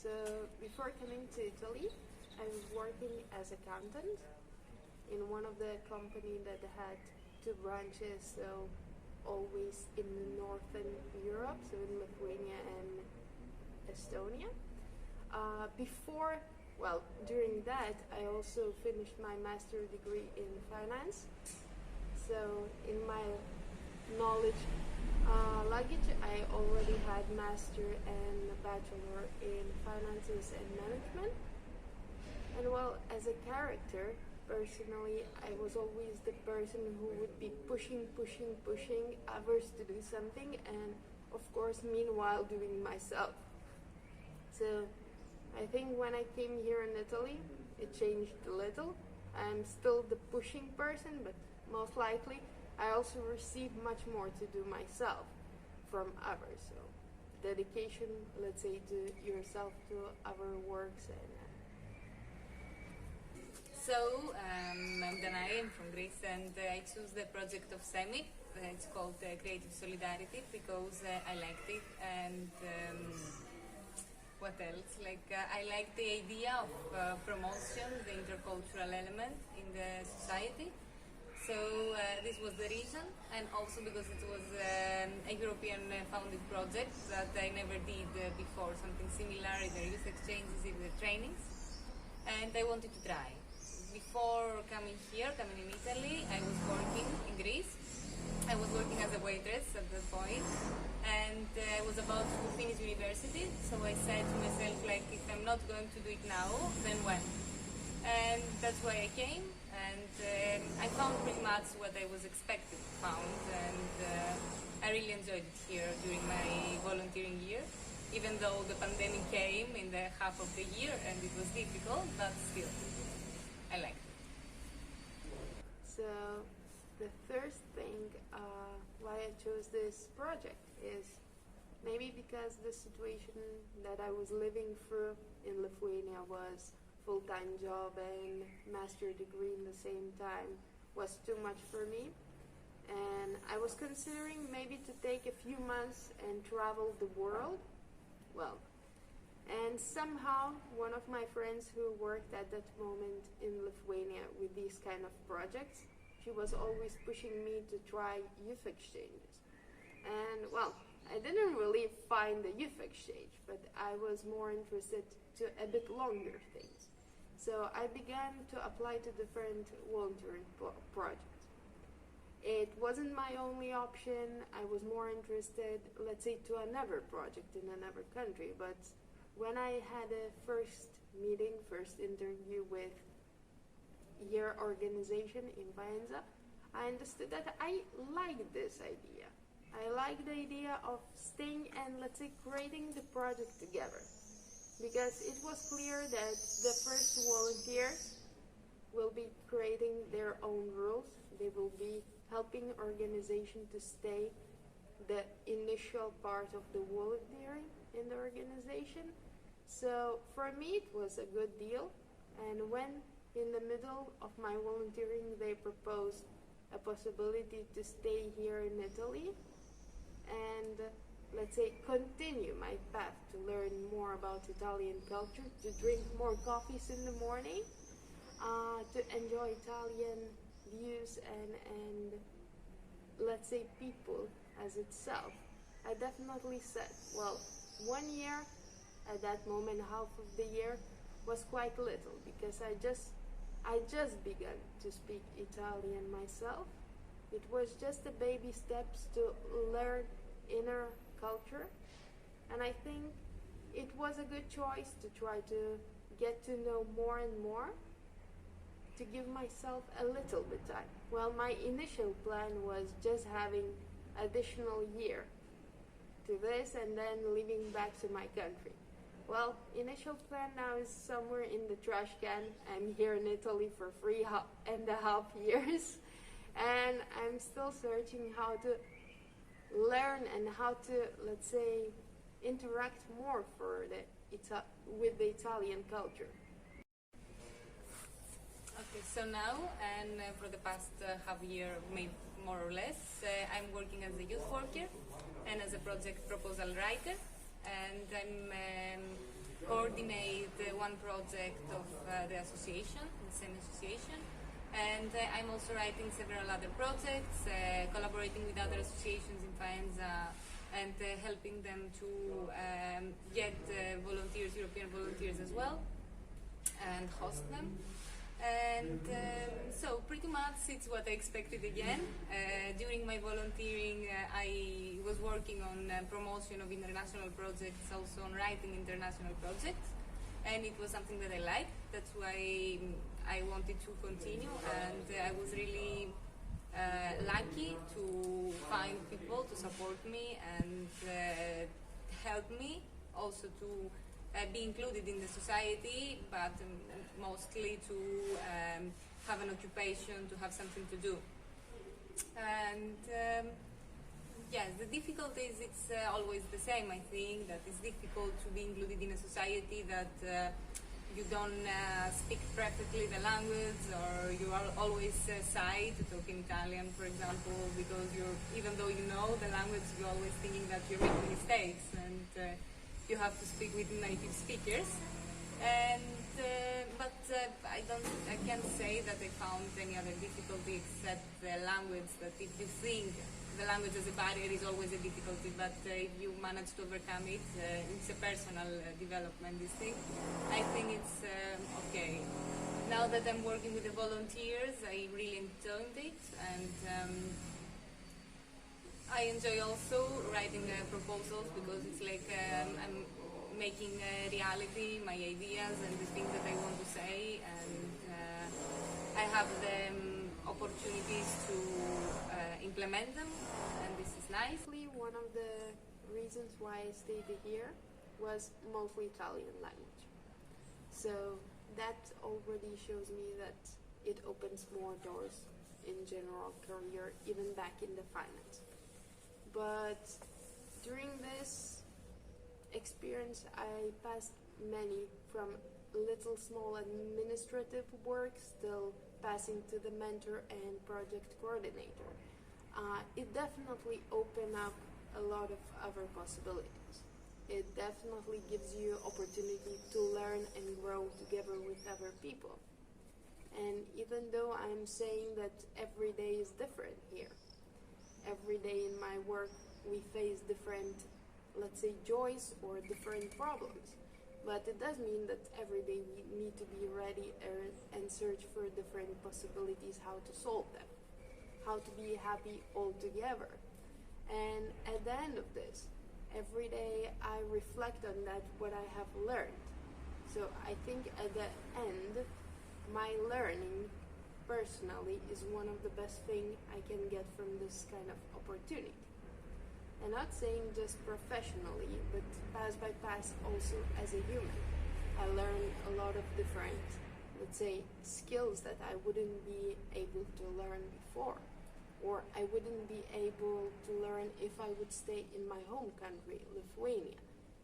So before coming to Italy, I was working as accountant in one of the company that had two branches, so always in northern Europe, so in Lithuania and Estonia. During that, I also finished my master's degree in finance. So in my knowledge luggage, I already had master and bachelor in finances and management. And well, as a character, personally, I was always the person who would be pushing others to do something, and of course, meanwhile, doing myself. So I think when I came here in Italy, it changed a little. I'm still the pushing person, but most likely I also receive much more to do myself from others. So dedication, let's say, to yourself, to other works. I'm Danae, I'm from Greece, and I choose the project of SEMI. It's called Creative Solidarity because I liked it, and what else? I like the idea of promotion, the intercultural element in the society. So this was the reason, and also because it was a European founded project that I never did before, something similar, either youth exchanges, either trainings, and I wanted to try. Before coming in Italy, I was working in Greece. I was working as a waitress at that point, and I was about to finish university, so I said to myself, if I'm not going to do it now, then when? And that's why I came, and I found pretty much what I was expected to find, and I really enjoyed it here during my volunteering year, even though the pandemic came in the half of the year and it was difficult, but still, I liked it. So the first thing why I chose this project is maybe because the situation that I was living through in Lithuania was full-time job and master degree in the same time was too much for me, and I was considering maybe to take a few months and travel the world. And somehow one of my friends who worked at that moment in Lithuania with these kind of projects, she was always pushing me to try youth exchanges. And I didn't really find the youth exchange, but I was more interested to a bit longer things. So I began to apply to different volunteering projects. It wasn't my only option. I was more interested, let's say, to another project in another country. But when I had a first interview with your organization in Faenza, I understood that I liked this idea. I liked the idea of staying and, let's say, creating the project together. Because it was clear that the first volunteers will be creating their own rules. They will be helping organization to stay the initial part of the volunteering in the organization. So for me it was a good deal, and when in the middle of my volunteering they proposed a possibility to stay here in Italy and, let's say, continue my path to learn more about Italian culture, to drink more coffees in the morning, to enjoy Italian views and let's say people as itself, I definitely said, 1 year at that moment, half of the year was quite little because I just began to speak Italian myself. It was just the baby steps to learn inner culture, and I think it was a good choice to try to get to know more and more, to give myself a little bit time. My initial plan was just having additional year to this and then leaving back to my country. Initial plan now is somewhere in the trash can. I'm here in Italy for 3.5 years, and I'm still searching how to learn and how to, let's say, interact more with the Italian culture. Okay, so now, and for the past half year, maybe more or less, I'm working as a youth worker and as a project proposal writer, and I'm coordinate one project of the association, the same association. And I'm also writing several other projects, collaborating with other associations in Faenza, and helping them to get volunteers, European volunteers as well, and host them. And so pretty much it's what I expected again. During my volunteering, I was working on promotion of international projects, also on writing international projects, and it was something that I liked. That's why I wanted to continue, and I was really lucky to find people to support me and help me also to be included in the society, but mostly to have an occupation, to have something to do. And yes, the difficulties, it's always the same, I think, that it's difficult to be included in a society that you don't speak perfectly the language, or you are always shy to talk in Italian, for example, because even though you know the language, you're always thinking that you're making mistakes, and you have to speak with native speakers. And but I can't say that I found any other difficulty except the language. That if you think the language as a barrier is always a difficulty, but if you manage to overcome it, it's a personal development, this thing. I think it's okay. Now that I'm working with the volunteers, I really enjoyed it, and I enjoy also writing proposals, because it's like I'm making reality my ideas and the things that I want to say, and I have the opportunities to implement them, and this is nice. One of the reasons why I stayed here was mostly Italian language. So that already shows me that it opens more doors in general career, even back in the finance. But during this experience, I passed many, from little small administrative work, still passing to the mentor and project coordinator. It definitely opened up a lot of other possibilities. It definitely gives you opportunity to learn and grow together with other people. And even though I'm saying that every day is different here, every day in my work we face different, let's say, joys or different problems. But it does mean that every day we need to be ready and search for different possibilities how to solve them, how to be happy all together. And at the end of this, every day I reflect on that, what I have learned. So I think at the end, my learning personally is one of the best things I can get from this kind of opportunity. And not saying just professionally, but pass by pass also as a human. I learned a lot of different, let's say, skills that I wouldn't be able to learn before, or I wouldn't be able to learn if I would stay in my home country, Lithuania.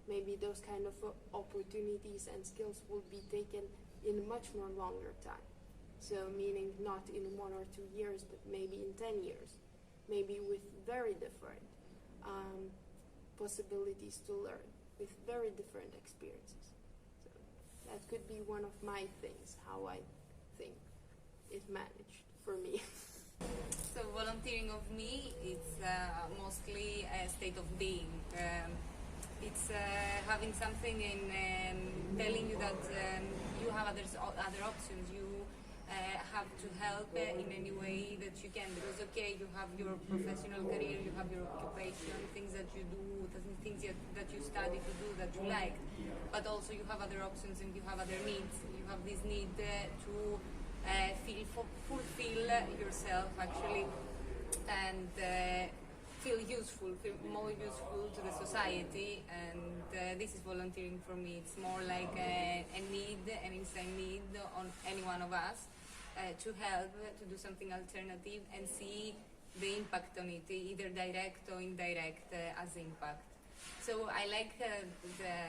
Maybe those kind of opportunities and skills will be taken in a much more longer time. So meaning not in 1 or 2 years, but maybe in 10 years, maybe with very different possibilities to learn, with very different experiences. So that could be one of my things, how I think it managed for me. So volunteering of me, it's mostly a state of being. It's having something in telling you that you have other options. You have to help in any way that you can, because okay, you have your professional career, you have your occupation, things that you do, things that you study to do that you like, but also you have other options and you have other needs. You have this need to fulfill yourself actually, and feel useful, feel more useful to the society, and this is volunteering for me. It's more like a need, an instant need on any one of us to help, to do something alternative and see the impact on it, either direct or indirect as impact. So I like the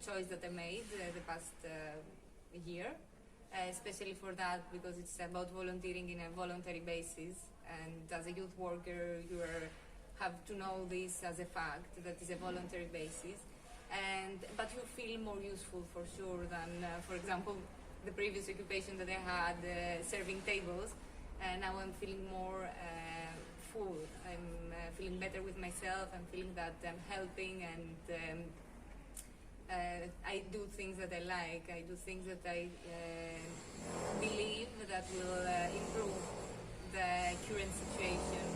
choice that I made the past year, especially for that, because it's about volunteering in a voluntary basis, and as a youth worker you have to know this as a fact, that is a voluntary basis. but you feel more useful for sure than, for example, the previous occupation that I had, serving tables. And now I'm feeling more full. I'm feeling better with myself. I'm feeling that I'm helping, and I do things that I like. I do things that I believe that will improve the current situation,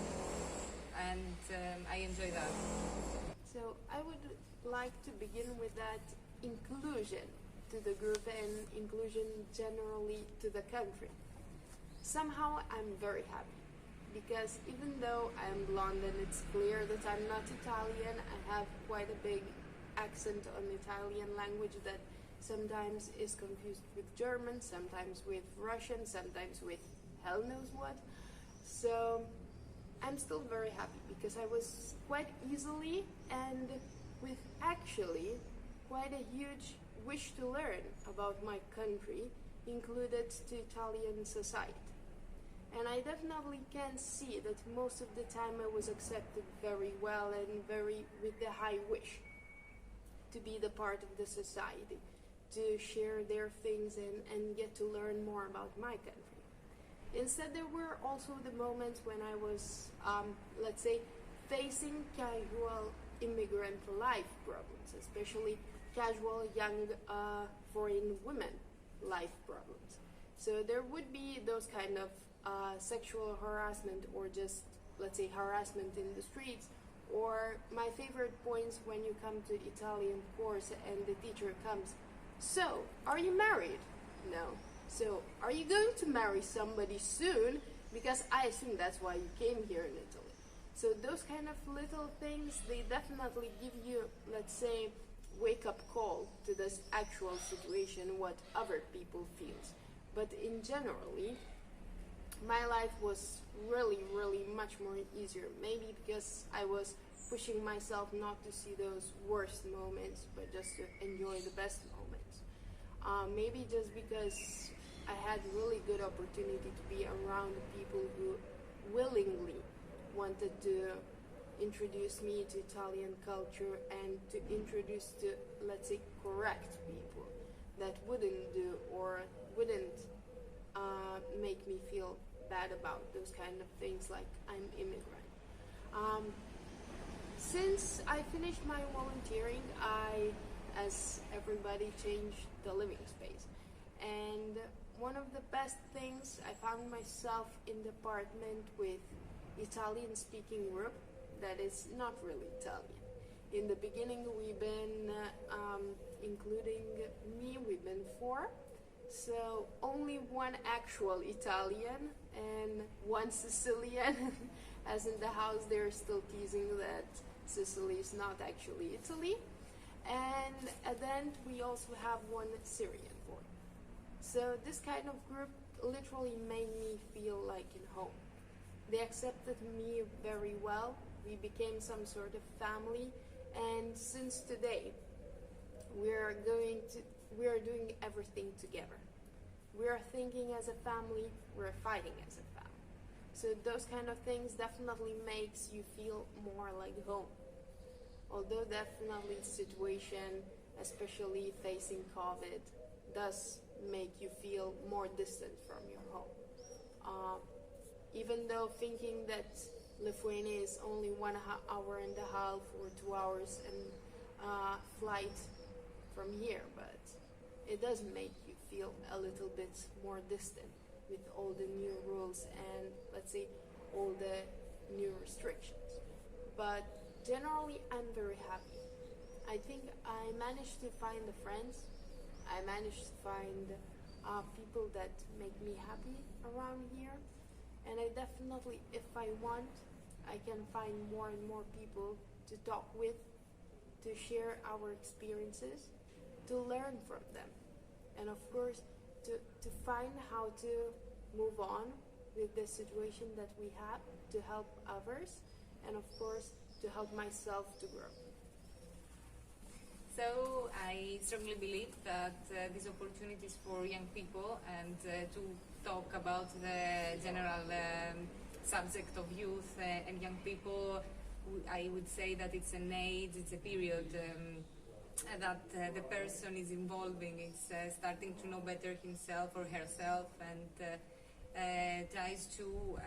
and I enjoy that. So I would like to begin with that inclusion to the group and inclusion generally to the country. Somehow I'm very happy because even though I'm blonde and it's clear that I'm not Italian, I have quite a big accent on Italian language that sometimes is confused with German, sometimes with Russian, sometimes with hell knows what. So I'm still very happy because I was quite easily and with actually quite a huge wish to learn about my country included to Italian society. And I definitely can see that most of the time I was accepted very well and very with the high wish to be the part of the society, to share their things and get to learn more about my country. Instead, there were also the moments when I was, let's say, facing casual immigrant life problems, especially casual young foreign women life problems. So there would be those kind of sexual harassment or just, let's say, harassment in the streets, or my favorite points when you come to Italian course and the teacher comes, so, are you married? No. So, are you going to marry somebody soon? Because I assume that's why you came here in Italy. So those kind of little things, they definitely give you, let's say, wake-up call to this actual situation, what other people feels. But in generally, my life was really, really much more easier. Maybe because I was pushing myself not to see those worst moments, but just to enjoy the best moments. Maybe just because I had really good opportunity to be around people who willingly wanted to introduce me to Italian culture and to introduce to, let's say, correct people that wouldn't do or wouldn't make me feel bad about those kind of things like I'm immigrant. Since I finished my volunteering, I, as everybody, changed the living space. And one of the best things, I found myself in the apartment with Italian-speaking group that is not really Italian. In the beginning, we've been, including me, we've been 4. So only one actual Italian and one Sicilian. As in the house, they're still teasing that Sicily is not actually Italy. And then we also have one Syrian boy. So this kind of group literally made me feel like in home. They accepted me very well. We became some sort of family. And since today, we are doing everything together. We are thinking as a family, we're fighting as a family. So those kind of things definitely makes you feel more like home. Although definitely the situation, especially facing COVID, does make you feel more distant from your home. Even though thinking that Lithuania is only 1.5 hours or 2 hours and flight from here, but it does make you feel a little bit more distant with all the new rules and, let's say, all the new restrictions. But generally, I'm very happy. I think I managed to find the friends. I managed to find people that make me happy around here. And I definitely, if I want, I can find more and more people to talk with, to share our experiences, to learn from them. And of course, to find how to move on with the situation that we have, to help others, and of course, to help myself to grow. So I strongly believe that these opportunities for young people and to talk about the general subject of youth and young people, I would say that it's an age, it's a period that the person is evolving, is starting to know better himself or herself, and tries to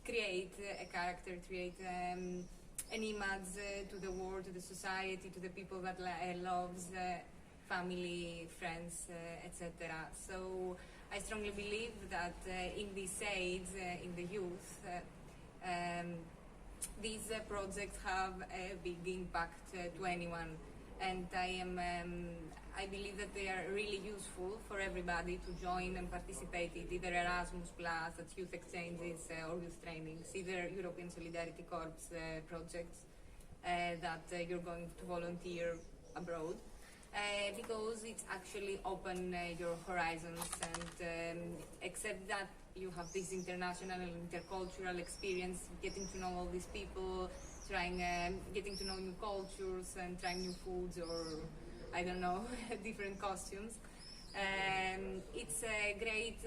create a character, create an image to the world, to the society, to the people that loves, family, friends, etc. So I strongly believe that in this age, in the youth, these projects have a big impact to anyone, and I believe that they are really useful for everybody to join and participate in either Erasmus Plus, at youth exchanges or youth trainings, either European Solidarity Corps projects that you're going to volunteer abroad. Because it's actually open your horizons, and except that you have this international and intercultural experience, getting to know all these people, getting to know new cultures and trying new foods, or I don't know, different costumes. It's a great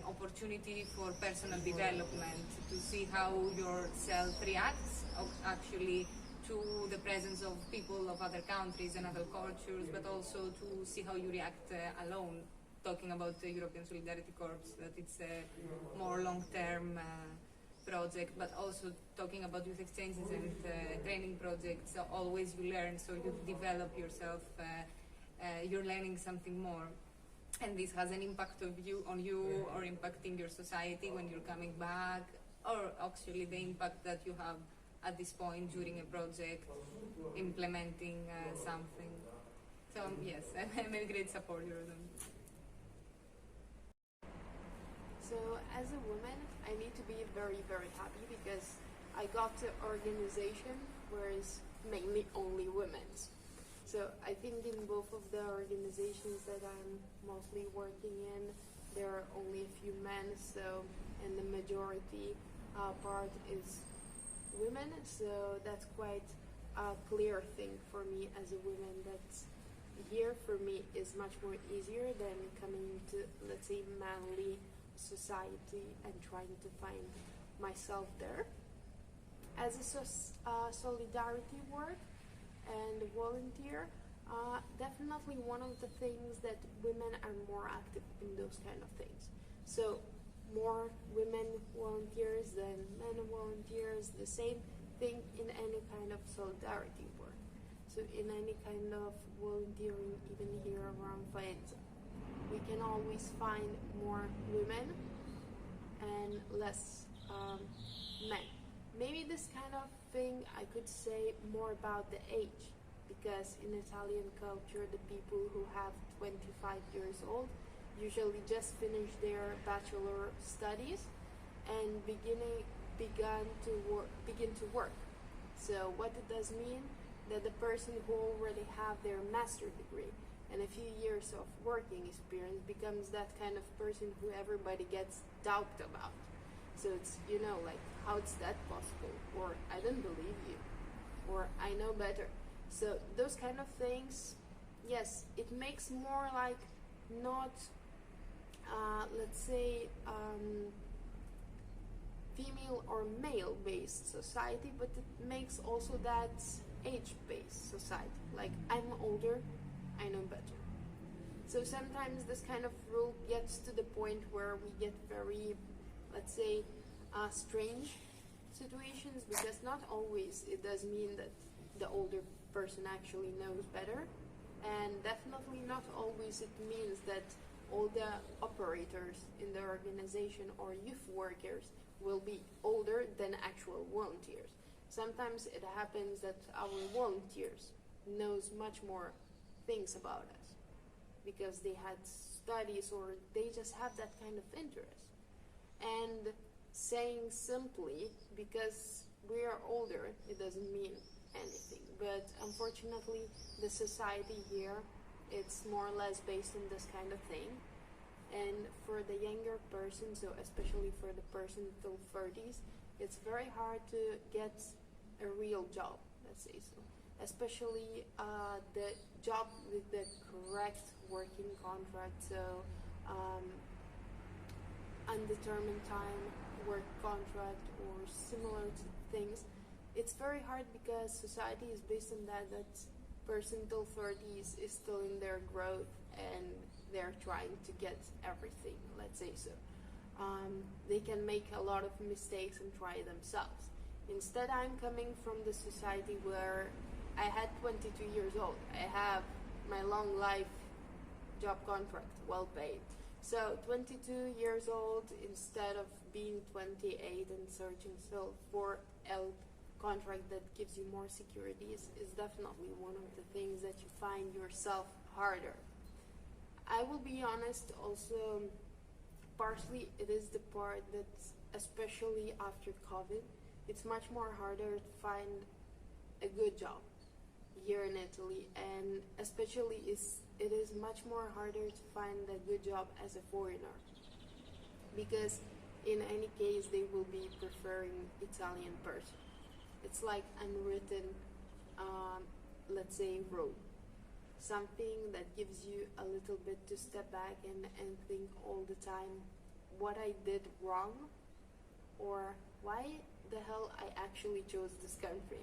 opportunity for personal development, to see how yourself reacts actually to the presence of people of other countries and other cultures, but also to see how you react alone. Talking about the European Solidarity Corps, that it's a more long-term project, but also talking about youth exchanges and training projects, so always you learn, so you develop yourself, you're learning something more. And this has an impact on you, or impacting your society when you're coming back, or actually the impact that you have at this point during a project, implementing something. So yes, I'm a great supporter of them. So as a woman, I need to be very, very happy because I got an organization where it's mainly only women's. So I think in both of the organizations that I'm mostly working in, there are only a few men, so, and the majority part is women, so that's quite a clear thing for me as a woman. That's here for me is much more easier than coming to, let's say, manly society and trying to find myself there. As a solidarity work and volunteer, definitely one of the things that women are more active in those kind of things. So more women volunteers than men volunteers, the same thing in any kind of solidarity work. So in any kind of volunteering, even here around Faenza, we can always find more women and less men. Maybe this kind of thing I could say more about the age, because in Italian culture, the people who have 25 years old usually just finish their bachelor studies and begin to work. So what it does mean that the person who already have their master degree and a few years of working experience becomes that kind of person who everybody gets doubt about. So it's, like, how is that possible? Or I don't believe you, or I know better. So those kind of things, yes, it makes more like not let's say female or male based society, but it makes also that age based society, like I'm older, I know better. So sometimes this kind of rule gets to the point where we get very, let's say, strange situations, because not always it does mean that the older person actually knows better, and definitely not always it means that all the operators in the organization or youth workers will be older than actual volunteers. Sometimes it happens that our volunteers knows much more things about us because they had studies or they just have that kind of interest. And saying simply because we are older, it doesn't mean anything. But unfortunately, the society here, it's more or less based on this kind of thing. And for the younger person, so especially for the person till 30s, it's very hard to get a real job, let's say so. Especially the job with the correct working contract, so undetermined time work contract or similar things. It's very hard because society is based on that person till 30s is still in their growth and they're trying to get everything, let's say so. They can make a lot of mistakes and try themselves. Instead, I'm coming from the society where I had 22 years old. I have my long life job contract, well paid. So 22 years old, instead of being 28 and searching still for a contract that gives you more security is definitely one of the things that you find yourself harder. I will be honest, also partially it is the part that, especially after COVID, it's much more harder to find a good job here in Italy, and especially it is much more harder to find a good job as a foreigner, because in any case they will be preferring Italian person. It's like unwritten, let's say, rule. Something that gives you a little bit to step back and think all the time what I did wrong, or why the hell I actually chose this country.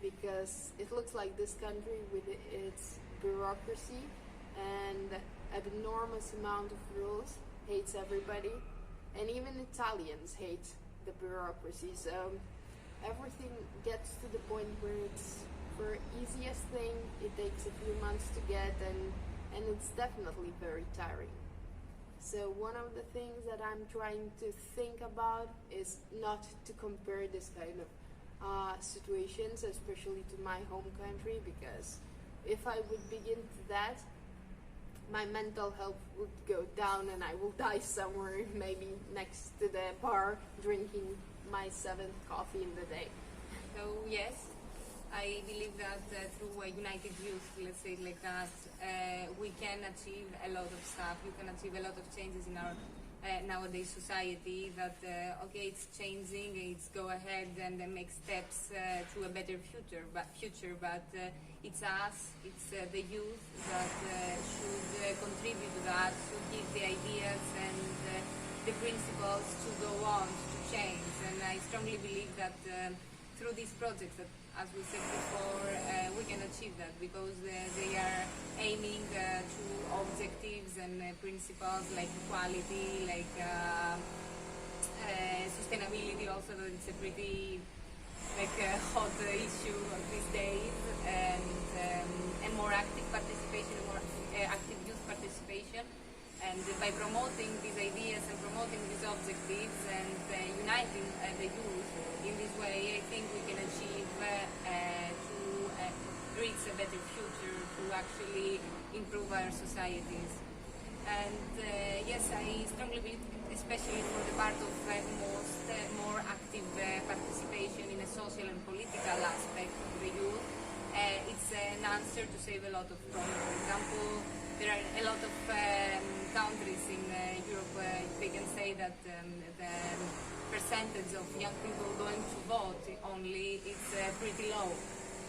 Because it looks like this country with its bureaucracy and an enormous amount of rules hates everybody, and even Italians hate the bureaucracy. So everything gets to the point where it's for easiest thing, it takes a few months to get, and it's definitely very tiring. So one of the things that I'm trying to think about is not to compare this kind of situations, especially to my home country, because if I would begin to that, my mental health would go down and I will die somewhere, maybe next to the bar, drinking my 7th coffee in the day. So yes, I believe that through a united youth, let's say it like that, we can achieve a lot of stuff. You can achieve a lot of changes in our nowadays society. That okay, it's changing. It's go ahead and make steps to a better future. But it's us, it's the youth that should contribute to that, should give the ideas and the principles to go on to change. And I strongly believe that through these projects that, as we said before, we can achieve that, because they are aiming to objectives and principles like equality, like sustainability. Also, that it's a pretty hot issue these days, and more active participation, more active youth participation. And by promoting these ideas and promoting these objectives and uniting the youth in this way, I think we can achieve to reach a better future, to actually improve our societies. And yes, I strongly believe, especially for the part of more active participation in a social and political aspect of the youth, it's an answer to save a lot of problems. For example, there are a lot of countries in Europe where they can say that the percentage of young people going to vote only is pretty low.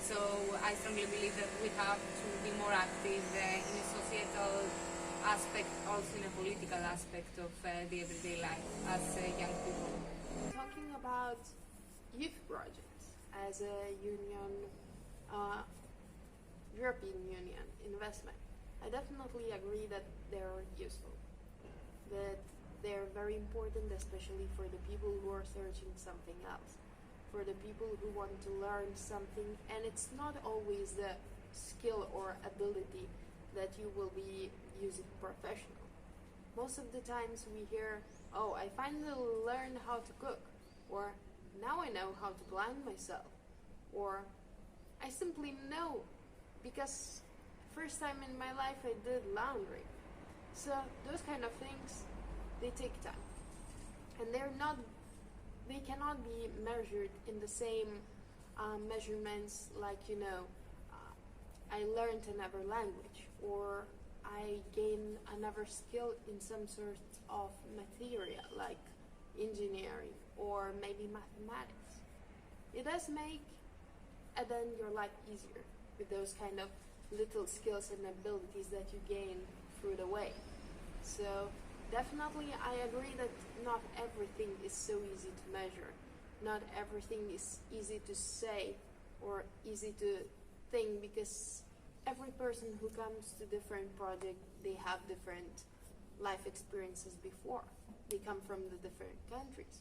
So I strongly believe that we have to be more active in a societal aspect, also in a political aspect of the everyday life as young people. Talking about youth projects as a union, European Union investment, I definitely agree that they're useful, that they're very important, especially for the people who are searching something else, for the people who want to learn something, and it's not always the skill or ability that you will be using professional. Most of the times we hear, oh, I finally learned how to cook, or now I know how to blind myself, or I simply know because first time in my life I did laundry. So those kind of things, they take time, and they cannot be measured in the same measurements like, I learned another language, or I gained another skill in some sort of material like engineering or maybe mathematics. It does make then your life easier with those kind of little skills and abilities that you gain through the way. So definitely I agree that not everything is so easy to measure. Not everything is easy to say or easy to think, because every person who comes to different project, they have different life experiences before. They come from the different countries.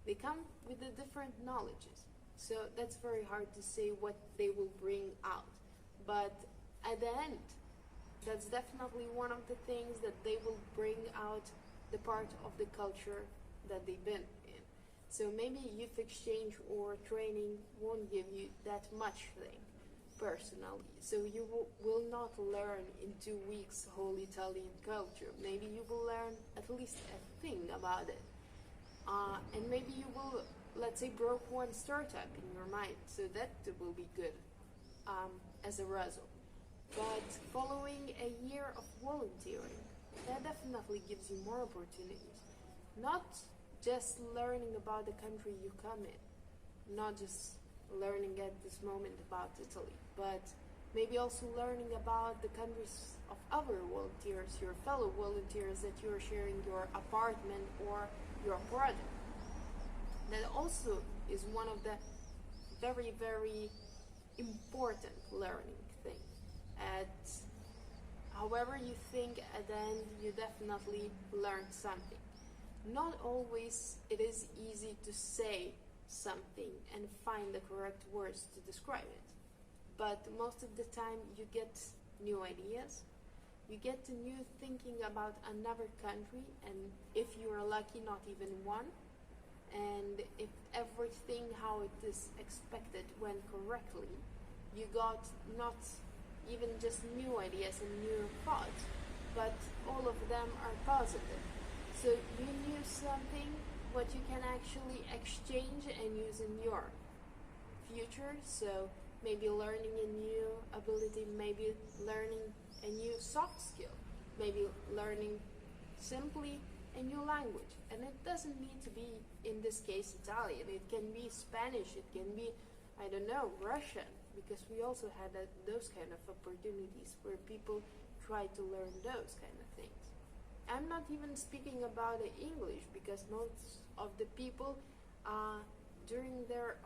They come with the different knowledges. So that's very hard to say what they will bring out. But at the end, that's definitely one of the things that they will bring out, the part of the culture that they've been in. So maybe youth exchange or training won't give you that much thing personally. So you will not learn in 2 weeks whole Italian culture. Maybe you will learn at least a thing about it. And maybe you will, let's say, broke one startup in your mind. So that will be good as a result. But following a year of volunteering, that definitely gives you more opportunities. Not just learning about the country you come in, not just learning at this moment about Italy, but maybe also learning about the countries of other volunteers, your fellow volunteers that you're sharing your apartment or your project. That also is one of the very, very important learning things. However you think, at the end you definitely learned something. Not always it is easy to say something and find the correct words to describe it, but most of the time you get new ideas, you get to new thinking about another country, and if you are lucky, not even one. And if everything how it is expected went correctly, you got not even just new ideas and new thoughts, but all of them are positive. So you knew something what you can actually exchange and use in your future. So maybe learning a new ability, maybe learning a new soft skill, maybe learning simply a new language. And it doesn't need to be, in this case, Italian. It can be Spanish, it can be, I don't know, Russian, because we also had those kind of opportunities where people try to learn those kind of things. I'm not even speaking about the English, because most of the people during their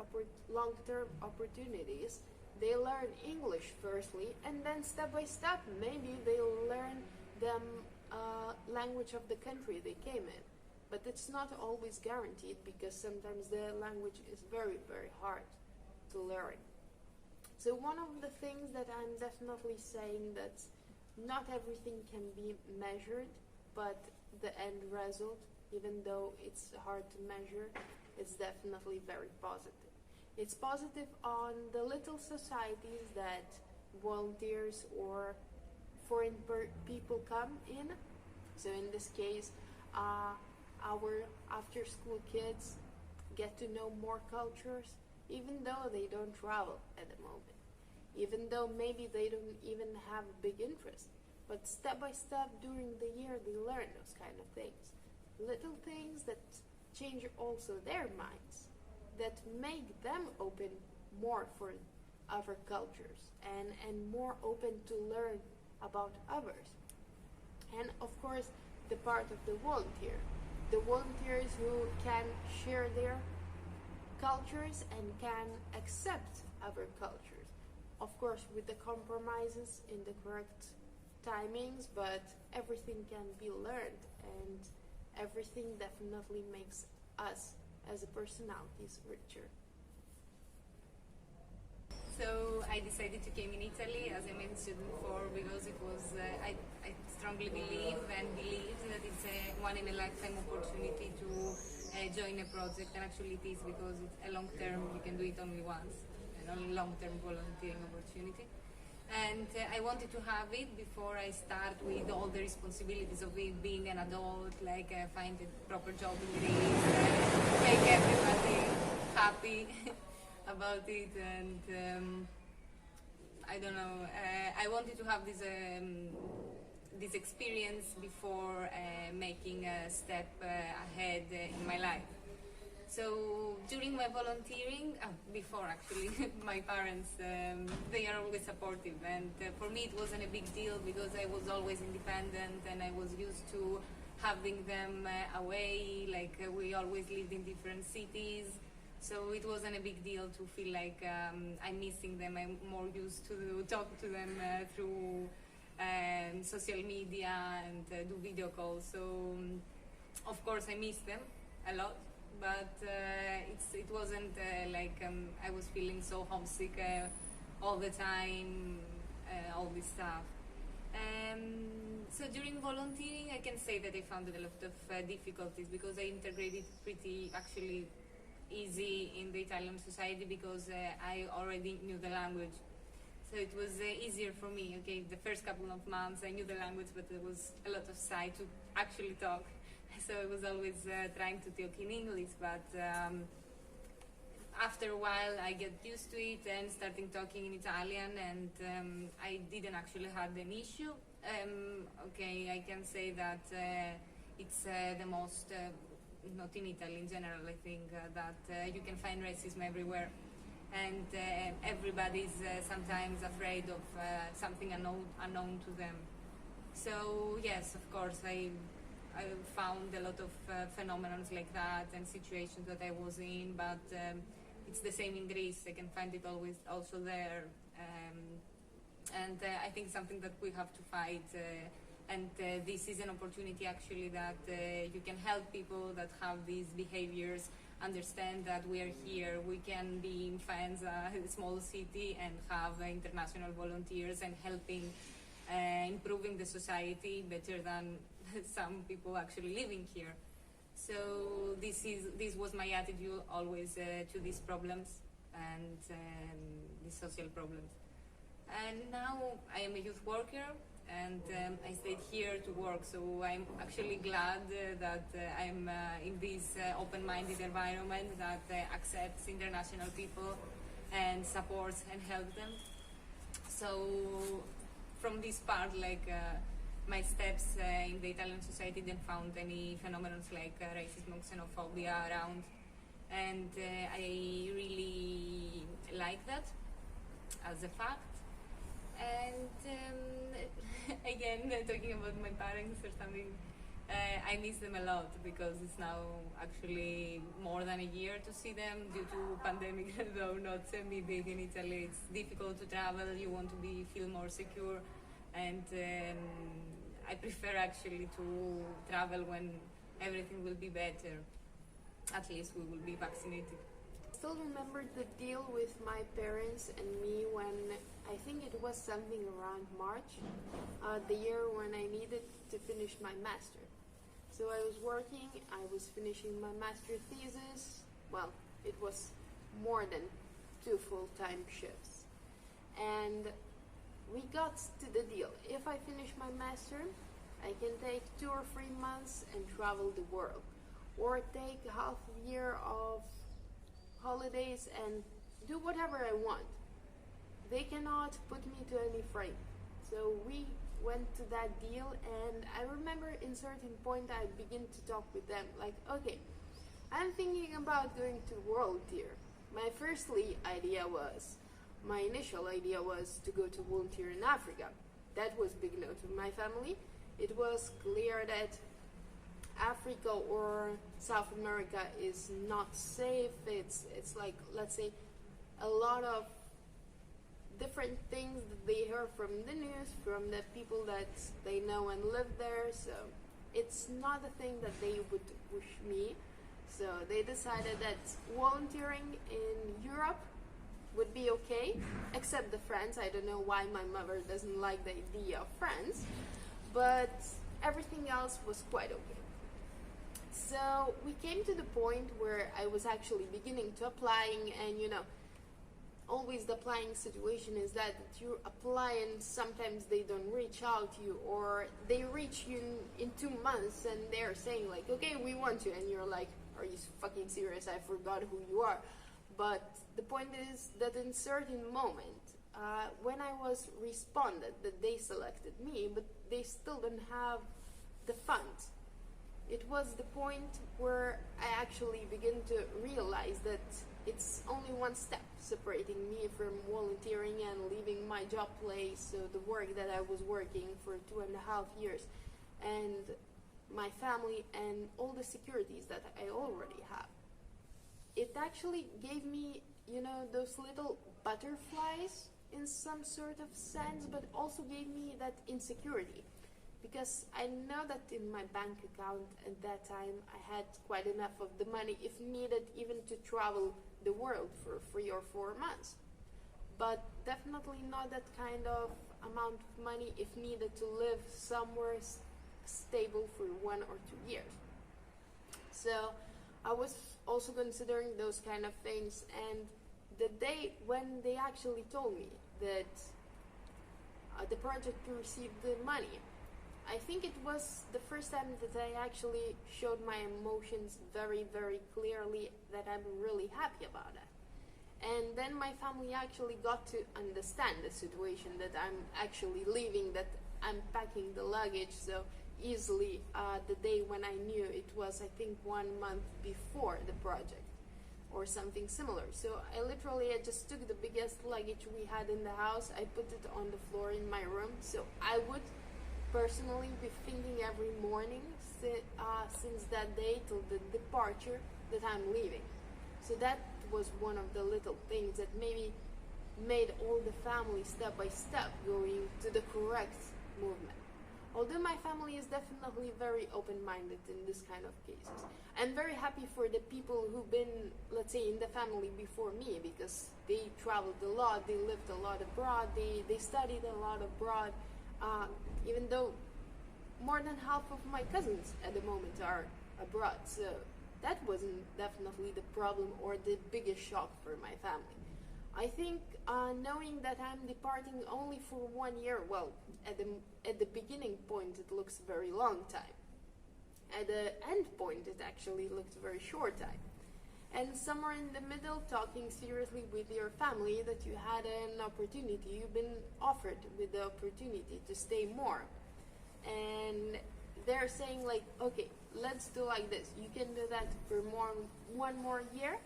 long-term opportunities, they learn English firstly, and then step by step maybe they'll learn the language of the country they came in. But it's not always guaranteed, because sometimes the language is very, very hard to learn. So one of the things that I'm definitely saying, that not everything can be measured, but the end result, even though it's hard to measure, it's definitely very positive. It's positive on the little societies that volunteers or foreign people come in. So in this case, our after-school kids get to know more cultures, even though they don't travel at the moment, even though maybe they don't even have a big interest. But step by step during the year, they learn those kind of things. Little things that change also their minds, that make them open more for other cultures and more open to learn about others. And of course, the part of the volunteers who can share their cultures and can accept other cultures. Of course, with the compromises in the correct timings, but everything can be learned, and everything definitely makes us as a personalities richer. So I decided to come in Italy, as I mentioned before, because it was, I strongly believe that it's one in a lifetime opportunity to join a project, and actually it is, because it's a long term, you can do it only once, and only long term volunteering opportunity. And I wanted to have it before I start with all the responsibilities of it being an adult, like find a proper job in Greece, make everybody happy about it, and I don't know, I wanted to have this experience before making a step ahead in my life. So during my volunteering, before actually, my parents, they are always supportive, and for me it wasn't a big deal, because I was always independent and I was used to having them away, like we always lived in different cities. So it wasn't a big deal to feel like I'm missing them. I'm more used to talk to them through social media and do video calls. So of course I miss them a lot, but it wasn't like I was feeling so homesick all the time, all this stuff. So during volunteering, I can say that I found a lot of difficulties because I integrated pretty actually easy in the Italian society because I already knew the language. So it was easier for me. Okay, the first couple of months I knew the language, but there was a lot of side to actually talk. So I was always trying to talk in English, but after a while I get used to it and starting talking in Italian, and I didn't actually have an issue. Okay, I can say that it's the most, not in Italy in general, I think that you can find racism everywhere, and everybody's sometimes afraid of something unknown to them. So yes, of course, I found a lot of phenomena like that and situations that I was in, but it's the same in Greece. I can find it always also there, and I think something that we have to fight. And this is an opportunity actually that you can help people that have these behaviors understand that we are here. We can be in Faenza, a small city, and have international volunteers and helping improving the society better than some people actually living here. So this was my attitude always to these problems and these social problems. And now I am a youth worker, and I stayed here to work. So I'm actually glad that I'm in this open-minded environment that accepts international people and supports and helps them. So from this part, like my steps in the Italian society didn't found any phenomena like racism or xenophobia around, and I really like that as a fact. And again, talking about my parents or something, I miss them a lot because it's now actually more than a year to see them due to pandemic. Though not me being in Italy, it's difficult to travel. You want to feel more secure, and I prefer actually to travel when everything will be better. At least we will be vaccinated. I still remember the deal with my parents and me when I think it was something around March, the year when I needed to finish my master. So I was working, I was finishing my master thesis. Well, it was more than 2 full-time shifts. And we got to the deal. If I finish my master, I can take 2 or 3 months and travel the world, or take half a year of holidays and do whatever I want. They cannot put me to any frame. So we went to that deal, and I remember in certain point I begin to talk with them like, okay, I'm thinking about going to volunteer. My initial idea was to go to volunteer in Africa. That was big no to my family. It was clear that Africa or South America is not safe. It's like, let's say, a lot of different things that they hear from the news, from the people that they know and live there. So it's not a thing that they would wish me. So they decided that volunteering in Europe would be okay, except the France. I don't know why my mother doesn't like the idea of France, but everything else was quite okay. So we came to the point where I was actually beginning to applying, and always the applying situation is that you apply and sometimes they don't reach out to you, or they reach you in 2 months and they're saying like, okay, we want you, and you're like, are you fucking serious? I forgot who you are. But the point is that in certain moment, when I was responded that they selected me, but they still don't have the funds. It was the point where I actually began to realize that it's only one step separating me from volunteering and leaving my job place, so the work that I was working for 2.5 years, and my family and all the securities that I already have. it actually gave me, you know, those little butterflies in some sort of sense, but also gave me that insecurity. Because I know that in my bank account at that time I had quite enough of the money if needed, even to travel the world for 3 or 4 months. But definitely not that kind of amount of money if needed to live somewhere stable for 1 or 2 years. So I was also considering those kind of things, and the day when they actually told me that the project received the money, I think it was the first time that I actually showed my emotions very, very clearly, that I'm really happy about it. And then my family actually got to understand the situation, that I'm actually leaving, that I'm packing the luggage so easily. The day when I knew, it was, I think, 1 month before the project or something similar. So I just took the biggest luggage we had in the house, I put it on the floor in my room. So I would personally be thinking every morning since that day till the departure that I'm leaving. So that was one of the little things that maybe made all the family step by step going to the correct movement. Although my family is definitely very open-minded in this kind of cases. I'm very happy for the people who've been, let's say, in the family before me, because they traveled a lot, they lived a lot abroad, they studied a lot abroad, even though more than half of my cousins at the moment are abroad. So that wasn't definitely the problem or the biggest shock for my family. I think knowing that I'm departing only for 1 year, well, at the beginning point it looks a very long time. At the end point it actually looked a very short time. And somewhere in the middle, talking seriously with your family, that you had an opportunity, you've been offered with the opportunity to stay more. And they're saying like, okay, let's do like this. You can do that for 1 more year,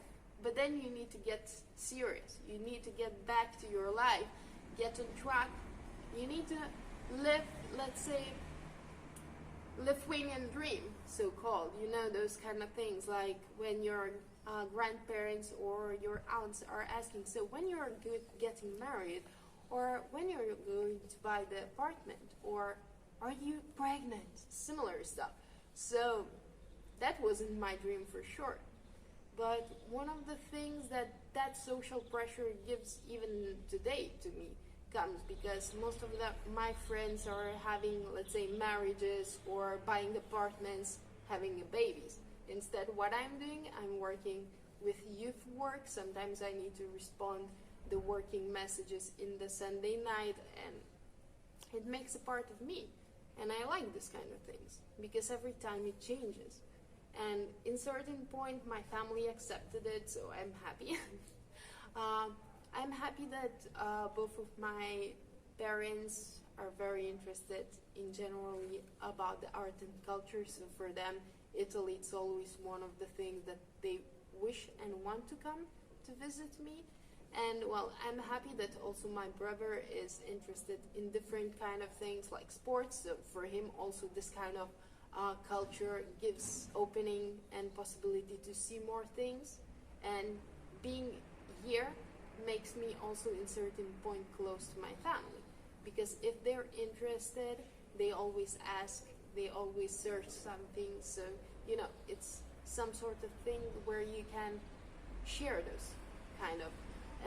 but then you need to get serious. You need to get back to your life, get on track. You need to live, let's say, Lithuanian dream, so-called. You know, those kind of things, like when your grandparents or your aunts are asking, so when you're getting married, or when you're going to buy the apartment, or are you pregnant? Similar stuff. So that wasn't my dream for sure. But one of the things that social pressure gives even today to me comes because most of my friends are having, let's say, marriages or buying apartments, having babies. Instead, what I'm doing, I'm working with youth work. Sometimes I need to respond the working messages in the Sunday night, and it makes a part of me. And I like this kind of things because every time it changes. And in certain point, my family accepted it, so I'm happy. I'm happy that both of my parents are very interested in generally about the art and culture. So for them, Italy, it's always one of the things that they wish and want to come to visit me. And well, I'm happy that also my brother is interested in different kind of things like sports. So for him also this kind of culture gives opening and possibility to see more things. And being here makes me also in certain point close to my family. Because if they're interested, they always ask, they always search something. So, you know, it's some sort of thing where you can share those kind of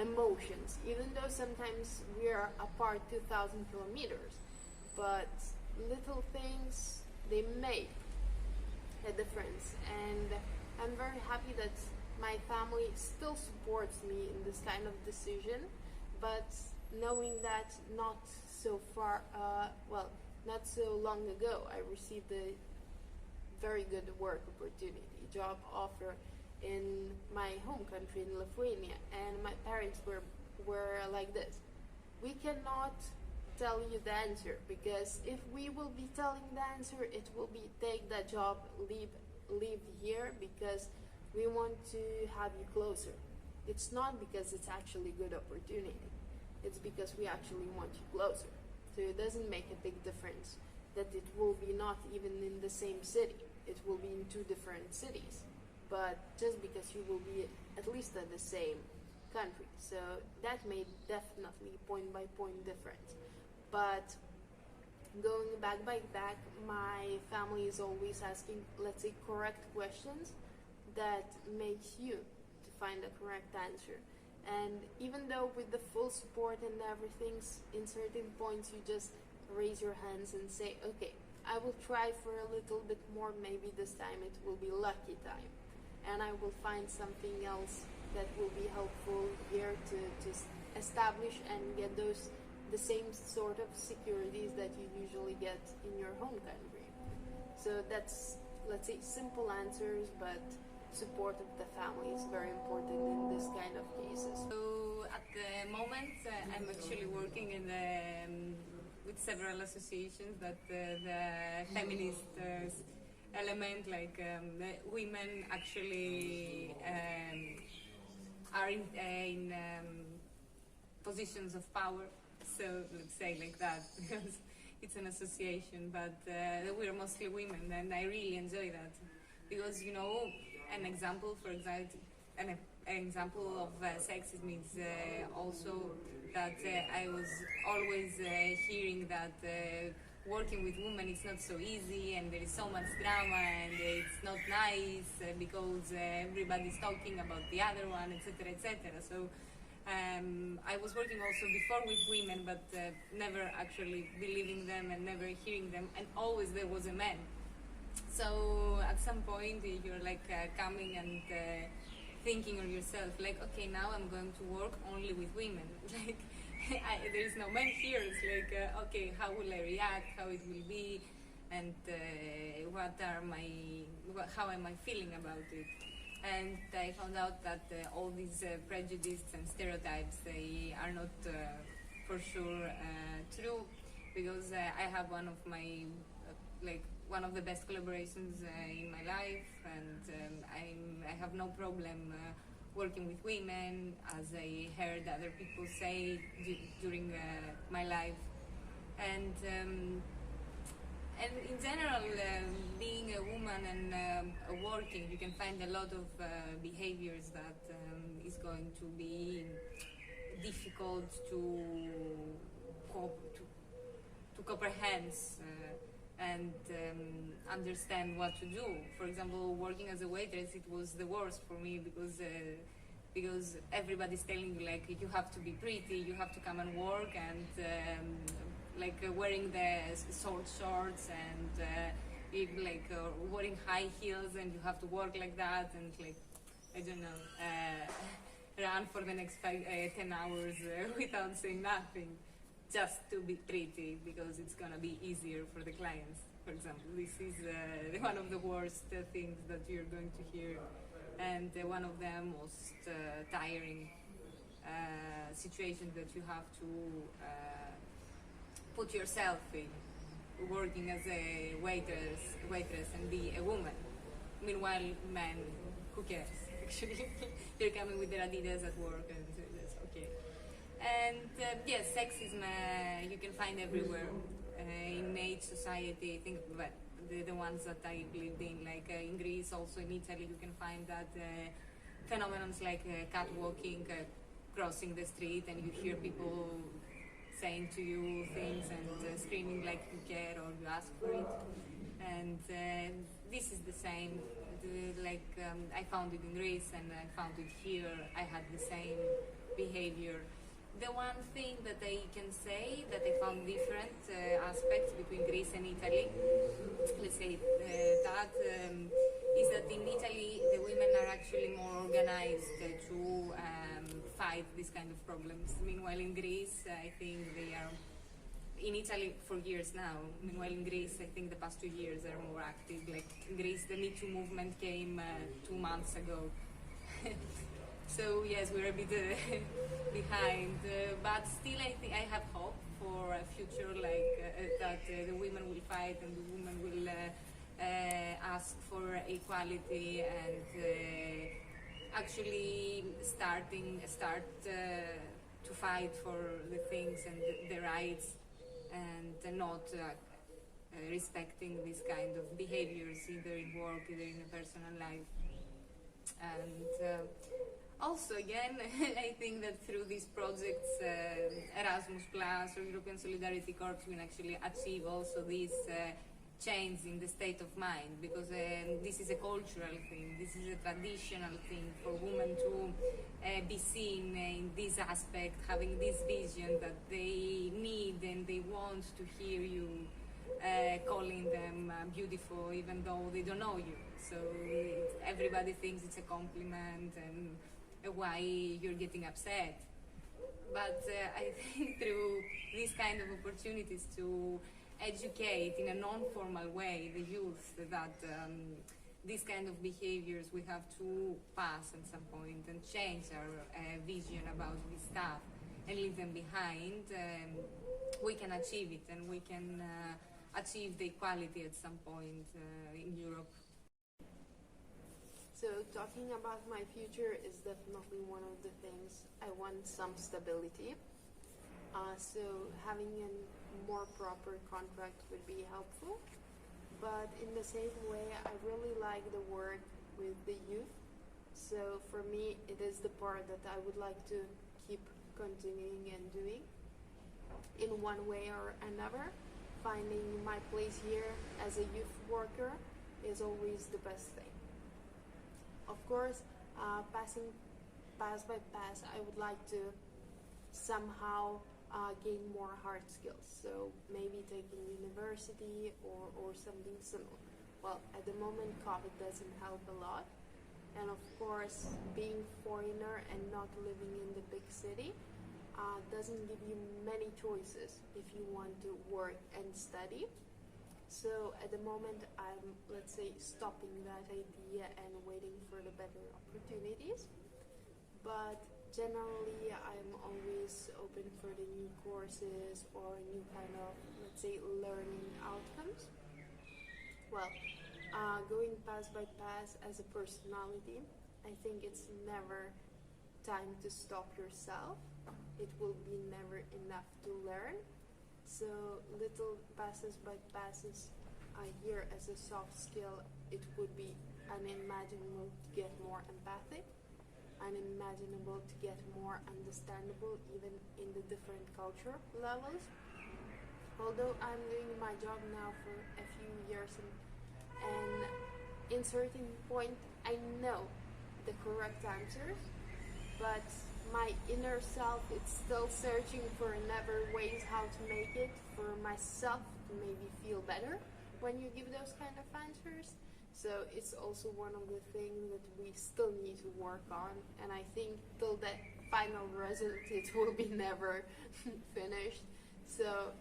emotions, even though sometimes we are apart 2,000 kilometers, but little things, they make a difference. And I'm very happy that my family still supports me in this kind of decision, but knowing that not so far, not so long ago, I received a very good work opportunity, job offer in my home country, in Lithuania, and my parents were like this. We cannot tell you the answer, because if we will be telling the answer, it will be take that job, leave here, because we want to have you closer. It's not because it's actually a good opportunity. It's because we actually want you closer. So it doesn't make a big difference that it will be not even in the same city. It will be in 2 different cities. but just because you will be at least at the same country. So that made definitely point by point difference. But going back by back, my family is always asking, let's say, correct questions that makes you to find the correct answer. And even though with the full support and everything, in certain points you just raise your hands and say, okay, I will try for a little bit more, maybe this time it will be lucky time. And I will find something else that will be helpful here to establish and get the same sort of securities that you usually get in your home country. So that's, let's say, simple answers, but support of the family is very important in this kind of cases. So at the moment, I'm actually working in with several associations that the feminist element, like women actually are in positions of power. So let's say like that, because it's an association, but we're mostly women, and I really enjoy that. Because, you know, an example, for example, an example of sexism is also that I was always hearing that working with women is not so easy, and there is so much drama, and it's not nice because everybody's talking about the other one, etc., etc. So I was working also before with women, but never actually believing them and never hearing them, and always there was a man. So at some point you're like coming and thinking of yourself, like, okay, now I'm going to work only with women. Like, there is no man here. It's like, okay, how will I react? How it will be? And how am I feeling about it? And I found out that all these prejudices and stereotypes, they are not for sure true, because I have one of my one of the best collaborations in my life, and I have no problem working with women, as I heard other people say during my life. And in general, being a woman and working, you can find a lot of behaviors that is going to be difficult to comprehend and understand what to do. For example, working as a waitress, it was the worst for me, because everybody's telling you, like, you have to be pretty, you have to come and work, and wearing the short shorts and wearing high heels, and you have to work like that, and I don't know, run for the next 10 hours without saying nothing, just to be pretty, because it's gonna be easier for the clients. For example, this is one of the worst things that you're going to hear, and one of the most tiring situations that you have to put yourself in, working as a waitress and be a woman. Meanwhile, men, who cares? Actually, they're coming with their Adidas at work, and that's okay. And yes, sexism you can find everywhere in each society. I think the ones that I lived in, like in Greece, also in Italy, you can find that phenomena like catwalking, crossing the street, and you hear people saying to you things and screaming like you care or you ask for it. And this is the same. I found it in Greece and I found it here. I had the same behavior. The one thing that I can say that I found different aspects between Greece and Italy, let's say is that in Italy the women are actually more organized to fight these kind of problems. Meanwhile in Greece, I think they are, in Italy for years now, meanwhile in Greece I think the past 2 years are more active. Like in Greece the Me Too movement came 2 months ago. So yes, we're a bit behind, but still I think I have hope for a future that the women will fight and the women will ask for equality and actually start to fight for the things and the rights, and not respecting these kind of behaviors either in work, either in a personal life. And also, again, I think that through these projects, Erasmus Plus or European Solidarity Corps will actually achieve also this change in the state of mind, because this is a cultural thing, this is a traditional thing for women to be seen in this aspect, having this vision that they need and they want to hear you calling them beautiful even though they don't know you. So everybody thinks it's a compliment and why you're getting upset. But I think through these kind of opportunities to educate in a non-formal way the youth that these kind of behaviors we have to pass at some point and change our vision about this stuff and leave them behind, we can achieve it, and we can achieve the equality at some point in Europe. So talking about my future is definitely one of the things. I want some stability. So having a more proper contract would be helpful. But in the same way, I really like the work with the youth. So for me, it is the part that I would like to keep continuing and doing. In one way or another, finding my place here as a youth worker is always the best thing. Of course, pass by pass, I would like to somehow gain more hard skills. So maybe taking university or something similar. Well, at the moment, COVID doesn't help a lot. And of course, being foreigner and not living in the big city doesn't give you many choices if you want to work and study. So at the moment, I'm, let's say, stopping that idea and waiting for the better opportunities. But generally, I'm always open for the new courses or new kind of, let's say, learning outcomes. Well, going pass by pass as a personality, I think it's never time to stop yourself. It will be never enough to learn. So little passes by passes here as a soft skill, it would be unimaginable to get more empathic, unimaginable to get more understandable even in the different culture levels. Although I'm doing my job now for a few years and in certain point I know the correct answers, but my inner self is still searching for another ways how to make it for myself to maybe feel better when you give those kind of answers. So it's also one of the things that we still need to work on, and I think till that final result it will be never finished. So,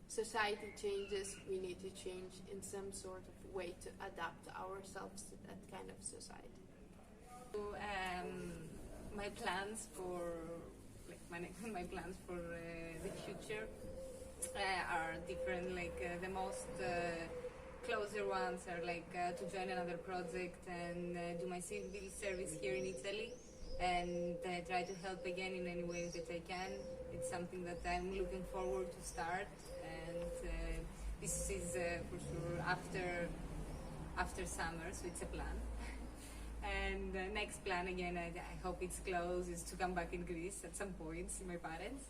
society changes, we need to change in some sort of way to adapt ourselves to that kind of society. So, my plans for my plans for the future are different. The most closer ones are to join another project and do my civil service here in Italy, and try to help again in any way that I can. It's something that I'm looking forward to start, and this is for sure after summer, so it's a plan. And the next plan, again, I hope it's close, is to come back in Greece at some point, see my parents.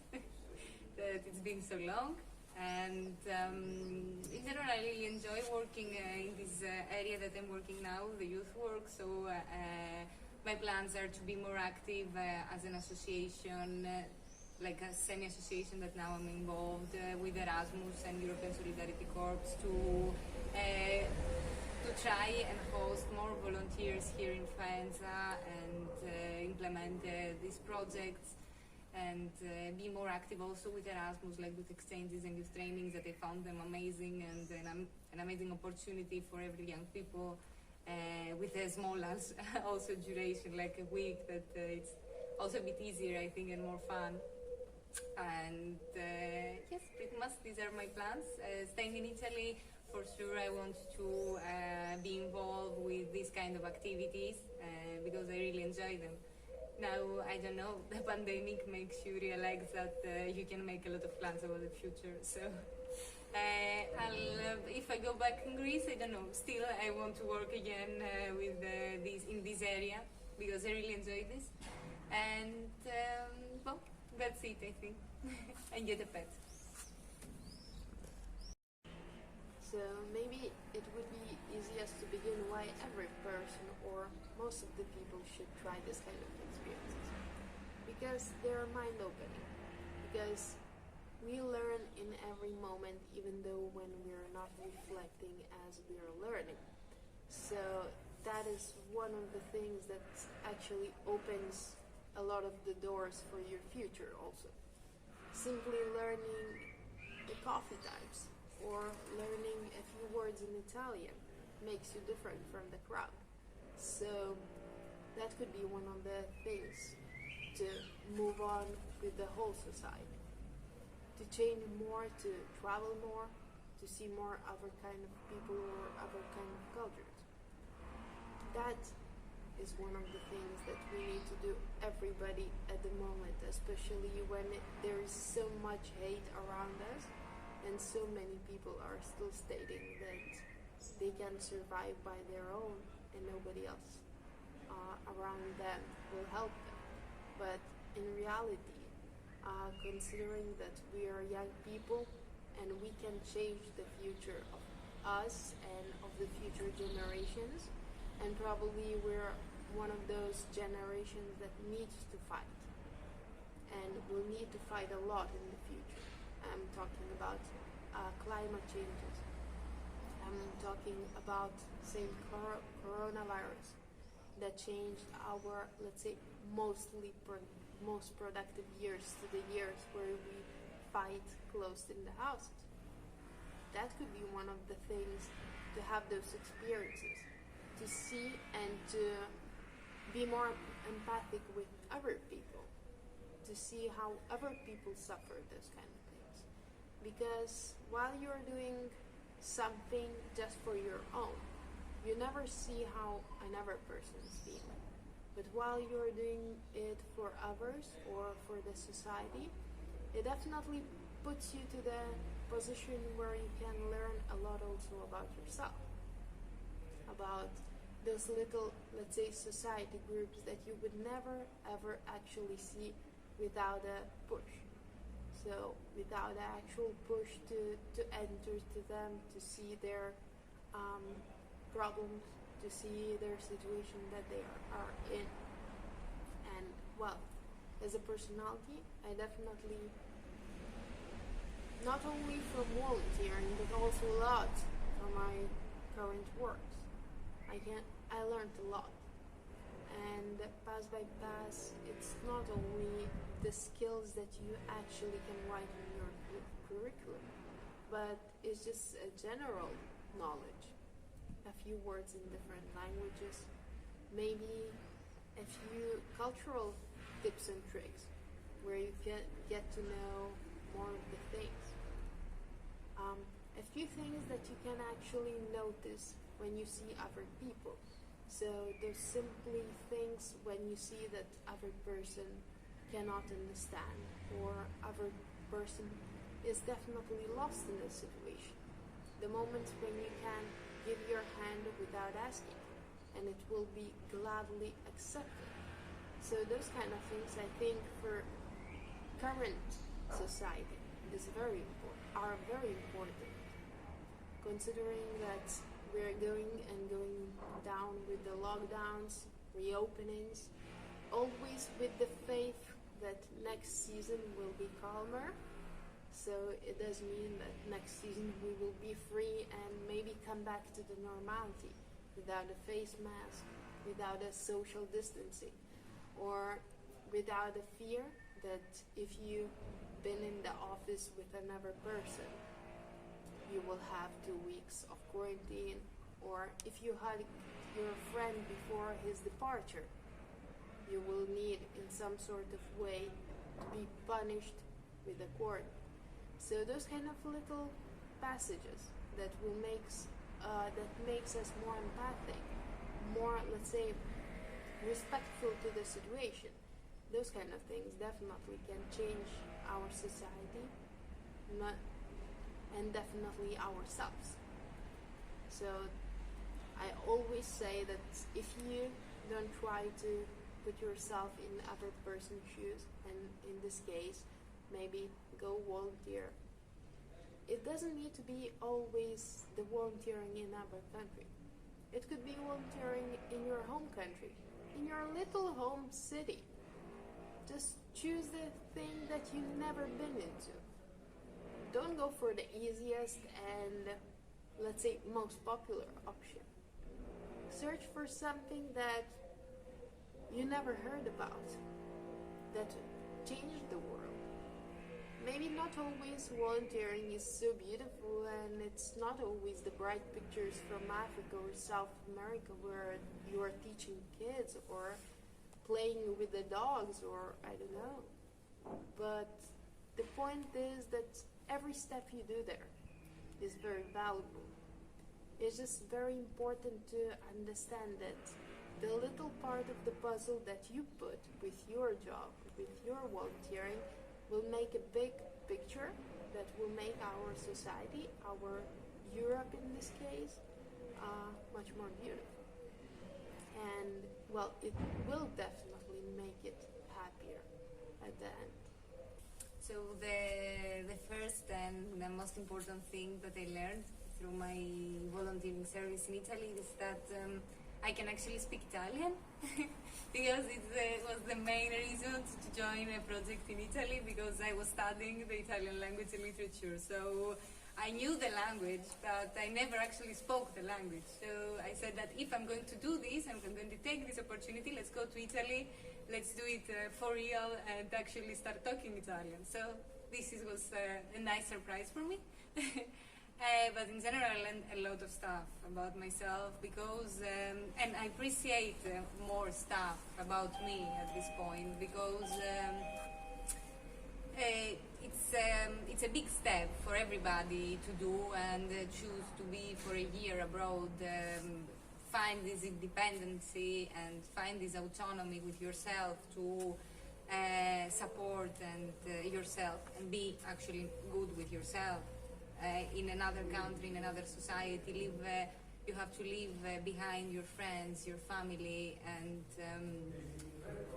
That it's been so long. And in general, I really enjoy working in this area that I'm working now, the youth work. So my plans are to be more active as an association, like a semi-association that now I'm involved with Erasmus and European Solidarity Corps to try and host more volunteers here in Faenza and implement these projects, and be more active also with Erasmus, like with exchanges and youth trainings that I found them amazing, and an amazing opportunity for every young people with a small also duration, like a week, that it's also a bit easier, I think, and more fun. And yes, pretty much these are my plans. Staying in Italy, for sure I want to be involved with these kind of activities because I really enjoy them. Now, I don't know, the pandemic makes you realize that you can make a lot of plans about the future, so If I go back in Greece, I don't know. Still, I want to work again with this in this area because I really enjoy this. And well, that's it, I think. And get a pet. So maybe it would be easiest to begin why every person or most of the people should try this kind of experiences. Because they're mind-opening. Because we learn in every moment, even though when we're not reflecting as we're learning. So that is one of the things that actually opens a lot of the doors for your future also. Simply learning the coffee types or learning a few words in Italian makes you different from the crowd. So that could be one of the things to move on with the whole society. To change more, to travel more, to see more other kind of people or other kind of cultures. That is one of the things that we need to do, everybody at the moment, especially when there is so much hate around us and so many people are still stating that they can survive by their own and nobody else around them will help them. But in reality, considering that we are young people and we can change the future of us and of the future generations, and probably we're one of those generations that needs to fight and will need to fight a lot in the future. I'm talking about climate changes. I'm talking about, say, coronavirus that changed our, let's say, most productive years to the years where we fight closed in the houses. That could be one of the things, to have those experiences, to see and to be more empathic with other people, to see how other people suffer those kind of things. Because while you're doing something just for your own, you never see how another person is feeling. But while you're doing it for others or for the society, it definitely puts you to the position where you can learn a lot also about yourself, about those little, let's say, society groups that you would never ever actually see without a push. So without an actual push to enter to them, to see their problems, to see their situation that they are in. And well, as a personality, I definitely, not only from volunteering, but also a lot from my current works, I learned a lot. And pass by pass, it's not only the skills that you actually can write in your curriculum, but it's just a general knowledge, a few words in different languages, maybe a few cultural tips and tricks where you can get to know more of the things. A few things that you can actually notice when you see other people. So there's simply things when you see that other person cannot understand or other person is definitely lost in the situation. The moment when you can give your hand without asking and it will be gladly accepted. So those kind of things, I think, for current society are very important, considering that we're going down with the lockdowns, reopenings, always with the faith that next season will be calmer. So it does mean that next season we will be free and maybe come back to the normality without a face mask, without a social distancing, or without a fear that if you've been in the office with another person, you will have 2 weeks of quarantine, or if you had your friend before his departure, you will need in some sort of way to be punished with a quarantine. So those kind of little passages that makes us more empathic, more, let's say, respectful to the situation. Those kind of things definitely can change our society. and definitely ourselves. So I always say that if you don't try to put yourself in other person's shoes, and in this case, maybe go volunteer. It doesn't need to be always the volunteering in another country. It could be volunteering in your home country, in your little home city. Just choose the thing that you've never been into. Don't go for the easiest and, let's say, most popular option. Search for something that you never heard about, that changed the world. Maybe not always volunteering is so beautiful, and it's not always the bright pictures from Africa or South America where you are teaching kids or playing with the dogs, or I don't know. But the point is that every step you do there is very valuable. It's just very important to understand that the little part of the puzzle that you put with your job, with your volunteering, will make a big picture that will make our society, our Europe in this case, much more beautiful. And, well, it will definitely make it happier at the end. So the first and the most important thing that I learned through my volunteering service in Italy is that I can actually speak Italian because it was the main reason to join a project in Italy, because I was studying the Italian language and literature. So I knew the language, but I never actually spoke the language. So I said that if I'm going to do this, and if I'm going to take this opportunity, let's go to Italy, let's do it for real and actually start talking Italian. So this was a nice surprise for me. But in general, I learned a lot of stuff about myself, because, and I appreciate more stuff about me at this point, because it's a big step for everybody to do and choose to be for a year abroad, find this independency and find this autonomy with yourself to support and yourself and be actually good with yourself. In another country, in another society, you have to leave behind your friends, your family, and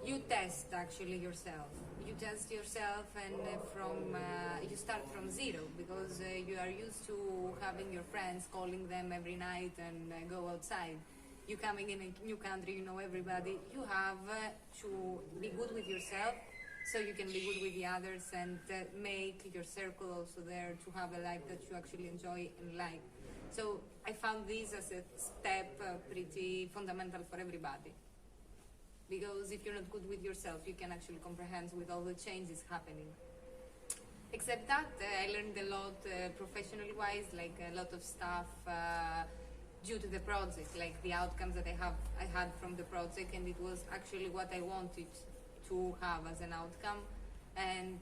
you test actually yourself. You test yourself, and you start from zero, because you are used to having your friends, calling them every night and go outside. You coming in a new country, you know everybody. You have to be good with yourself, so you can be good with the others, and make your circle also there to have a life that you actually enjoy and like. So I found this as a step pretty fundamental for everybody. Because if you're not good with yourself, you can actually comprehend with all the changes happening. Except that, I learned a lot professionally wise, like a lot of stuff due to the project, like the outcomes that I had from the project, and it was actually what I wanted to have as an outcome, and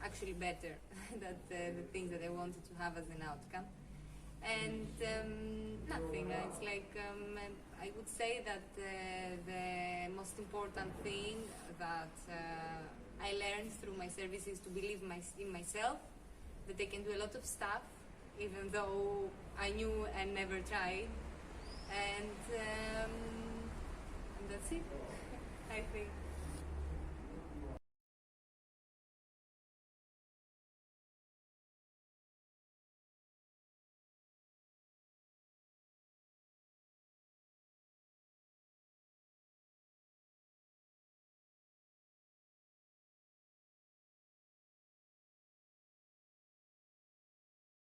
actually better than the things that I wanted to have as an outcome. And nothing, it's like I would say that the most important thing that I learned through my service is to believe in myself, that I can do a lot of stuff even though I knew and never tried, and that's it. I think.